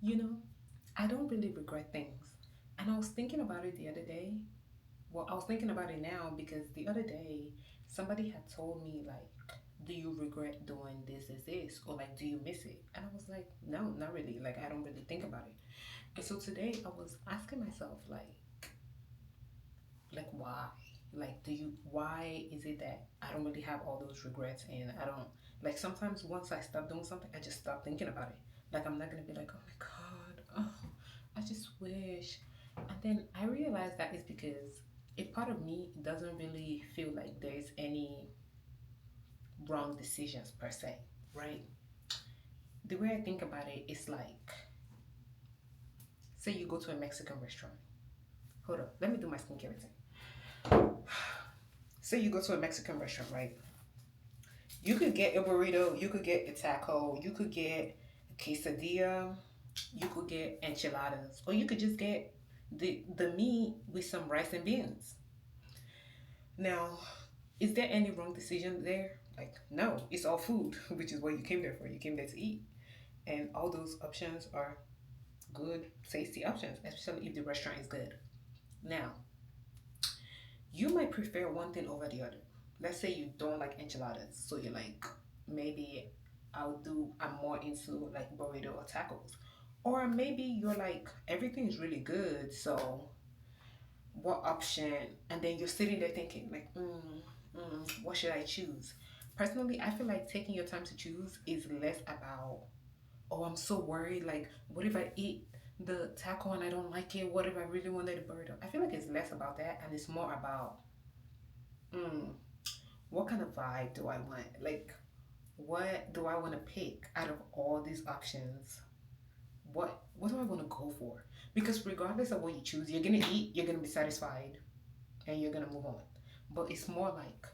You know, I don't really regret things. And I was thinking about it the other day. Well, I was thinking about it now because the other day somebody had told me, like, do you regret doing this, or like, do you miss it? And I was like, no, not really. Like, I don't really think about it. And so today I was asking myself, like why? Like, why is it that I don't really have all those regrets, and I don't, like, sometimes once I stop doing something, I just stop thinking about it. Like, I'm not gonna be like, oh my God, oh, I just wish. And then I realized that it's because a part of me doesn't really feel like there's any wrong decisions per se, right? The way I think about it is like, say you go to a Mexican restaurant. Hold up, let me do my skincare routine. Say you go to a Mexican restaurant, right? You could get a burrito, you could get a taco, you could get a quesadilla, you could get enchiladas, or you could just get the meat with some rice and beans. Now, is there any wrong decision there? Like, no, it's all food, which is what you came there for. You came there to eat. And all those options are good, tasty options, especially if the restaurant is good. Now, you might prefer one thing over the other. Let's say you don't like enchiladas, so you're like, maybe I'm more into like burrito or tacos. Or maybe you're like, everything is really good, so what option? And then you're sitting there thinking, like, what should I choose? Personally, I feel like taking your time to choose is less about, oh, I'm so worried. Like, what if I eat the taco and I don't like it? What if I really wanted a burrito? I feel like it's less about that and it's more about, mm, what kind of vibe do I want? Like, what do I want to pick out of all these options? What do I want to go for? Because regardless of what you choose, you're gonna eat, you're gonna be satisfied, and you're gonna move on. But it's more like,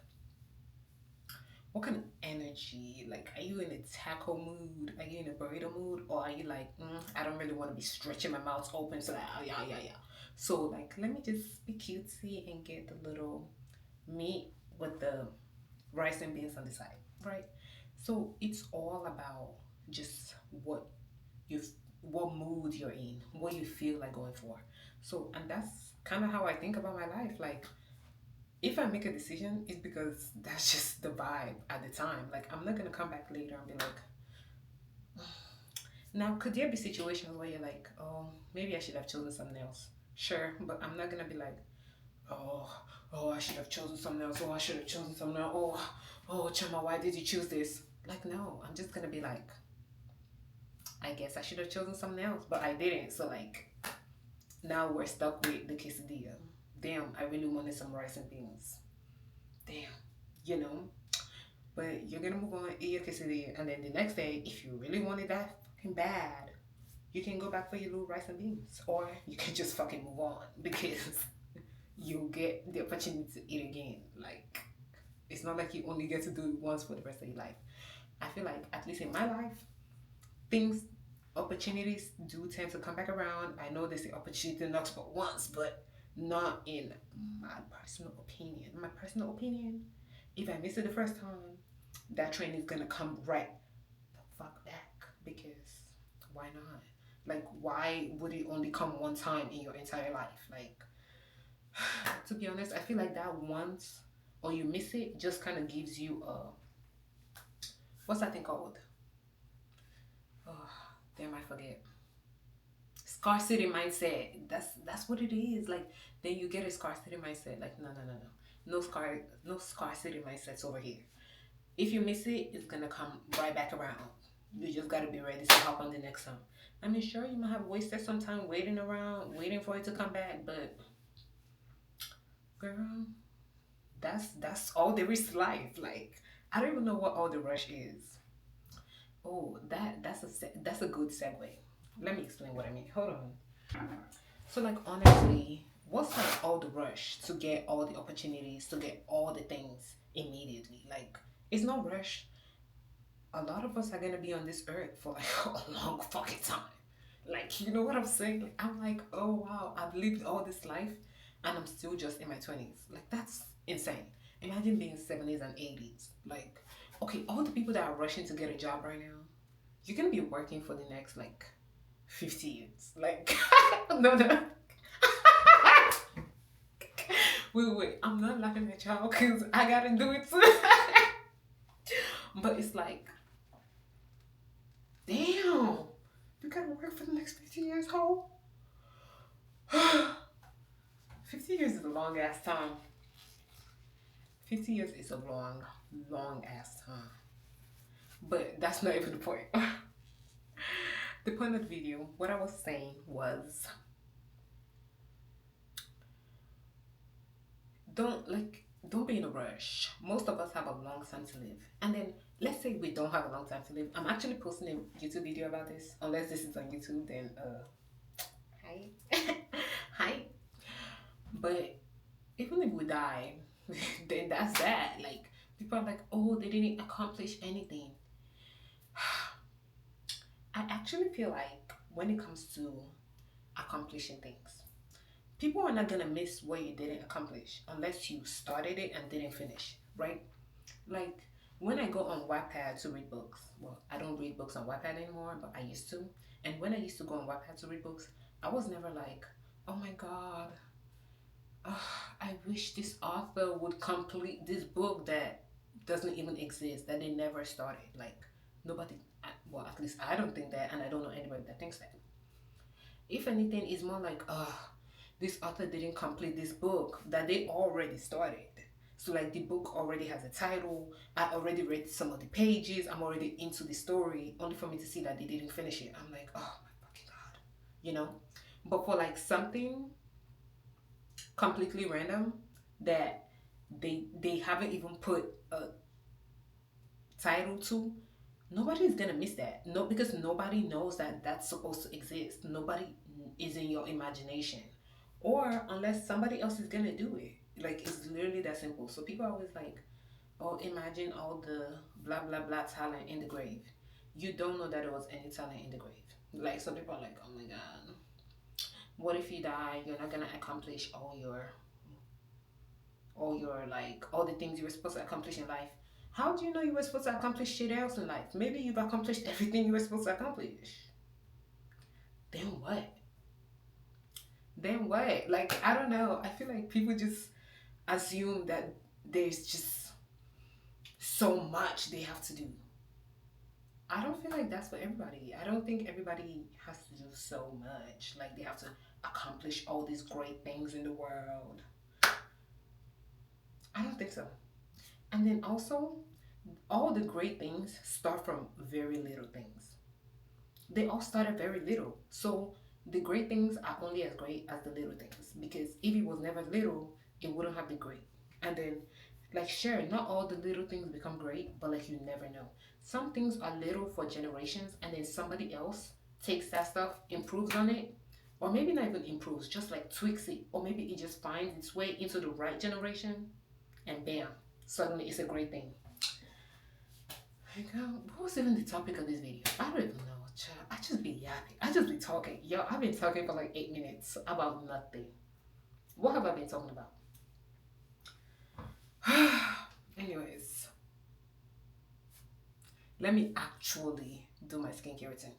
what kind of energy? Like, are you in a taco mood? Are you in a burrito mood? Or are you like, I don't really want to be stretching my mouth open, so like, oh, yeah, yeah, yeah. So, like, let me just be cutesy and get the little meat with the rice and beans on the side, right? So, it's all about just you, what mood you're in, what you feel like going for. So, and that's kind of how I think about my life. Like, if I make a decision, it's because that's just the vibe at the time. Like, I'm not gonna come back later and be like, now, could there be situations where you're like, oh, maybe I should have chosen something else? Sure, but I'm not gonna be like, oh, oh, I should have chosen something else. Oh, I should have chosen something else. Oh, oh, Chama, why did you choose this? Like, no, I'm just gonna be like, I guess I should have chosen something else, but I didn't. So, like, now we're stuck with the quesadilla. Damn, I really wanted some rice and beans. Damn, you know? But you're gonna move on, eat your quesadilla, and then the next day, if you really want it that fucking bad, you can go back for your little rice and beans, or you can just fucking move on because you'll get the opportunity to eat again. Like, it's not like you only get to do it once for the rest of your life. I feel like, at least in my life, things, opportunities do tend to come back around. I know they say opportunity knocks but once, but not in my personal opinion. My personal opinion, if I miss it the first time, that train is gonna come right the fuck back, because why not? Like, why would it only come one time in your entire life? Like, to be honest, I feel like that once, or you miss it, just kind of gives you a, what's that thing called? Oh, damn, I forget. Scarcity mindset. That's what it is. Like, then you get a scarcity mindset. Like, no, no, no, no. No scarcity mindsets over here. If you miss it, it's gonna come right back around. You just gotta be ready to hop on the next one. I mean, sure, you might have wasted some time waiting around, waiting for it to come back, but girl, that's all there is to life. Like, I don't even know what all the rush is. Oh, that's a good segue. Let me explain what I mean. Hold on. So, like, honestly, what's like all the rush to get all the opportunities, to get all the things immediately? Like, it's no rush. A lot of us are gonna be on this earth for like a long fucking time. Like, you know what I'm saying? Like, I'm like, oh wow, I've lived all this life and I'm still just in my 20s. Like, that's insane. Imagine being 70s and 80s. Like, okay, all the people that are rushing to get a job right now, you're gonna be working for the next, like, 50 years. Like, no, no. Wait. I'm not laughing at y'all because I gotta do it too. But it's like, damn, you gotta work for the next 50 years, ho? 50 years is a long ass time. 50 years is a long ass time. But that's not even the point. The point of the video, what I was saying was, don't be in a rush. Most of us have a long time to live. And then let's say we don't have a long time to live. I'm actually posting a YouTube video about this. Unless this is on YouTube, then hi. Hi. But even if we die, then that's that. Like, people are like, oh, they didn't accomplish anything. I actually feel like when it comes to accomplishing things, people are not gonna miss what you didn't accomplish unless you started it and didn't finish, right? Like, when I go on Wattpad to read books, well, I don't read books on Wattpad anymore, but I used to. And when I used to go on Wattpad to read books, I was never like, oh my god, I wish this author would complete this book that doesn't even exist, that they never started. Like, nobody, well, at least I don't think that, and I don't know anybody that thinks that. If anything, it's more like, this author didn't complete this book that they already started. So, like, the book already has a title. I already read some of the pages. I'm already into the story, only for me to see that they didn't finish it. I'm like, oh my fucking god, you know. But for like something completely random that they haven't even put a title to, nobody is gonna miss that. No, because nobody knows that that's supposed to exist. Nobody is in your imagination, or unless somebody else is gonna do it. Like, it's literally that simple. So people are always like, oh, imagine all the blah blah blah talent in the grave. You don't know that there was any talent in the grave. Like, some people are like, oh my god, what if you die? You're not gonna accomplish all your like all the things you were supposed to accomplish in life. How do you know you were supposed to accomplish shit else in life? Maybe you've accomplished everything you were supposed to accomplish. Then what? Then what? Like, I don't know. I feel like people just assume that there's just so much they have to do. I don't feel like that's for everybody. I don't think everybody has to do so much. Like, they have to accomplish all these great things in the world. I don't think so. And then also, all the great things start from very little things. They all started very little. So the great things are only as great as the little things. Because if it was never little, it wouldn't have been great. And then, like, sure, not all the little things become great, but like, you never know. Some things are little for generations, and then somebody else takes that stuff, improves on it, or maybe not even improves, just like tweaks it, or maybe it just finds its way into the right generation, and bam, suddenly it's a great thing. Like, what was even the topic of this video? I don't even know, child. I just be yapping. I just be talking. Yo, I've been talking for like 8 minutes about nothing. What have I been talking about? Anyways, let me actually do my skincare routine.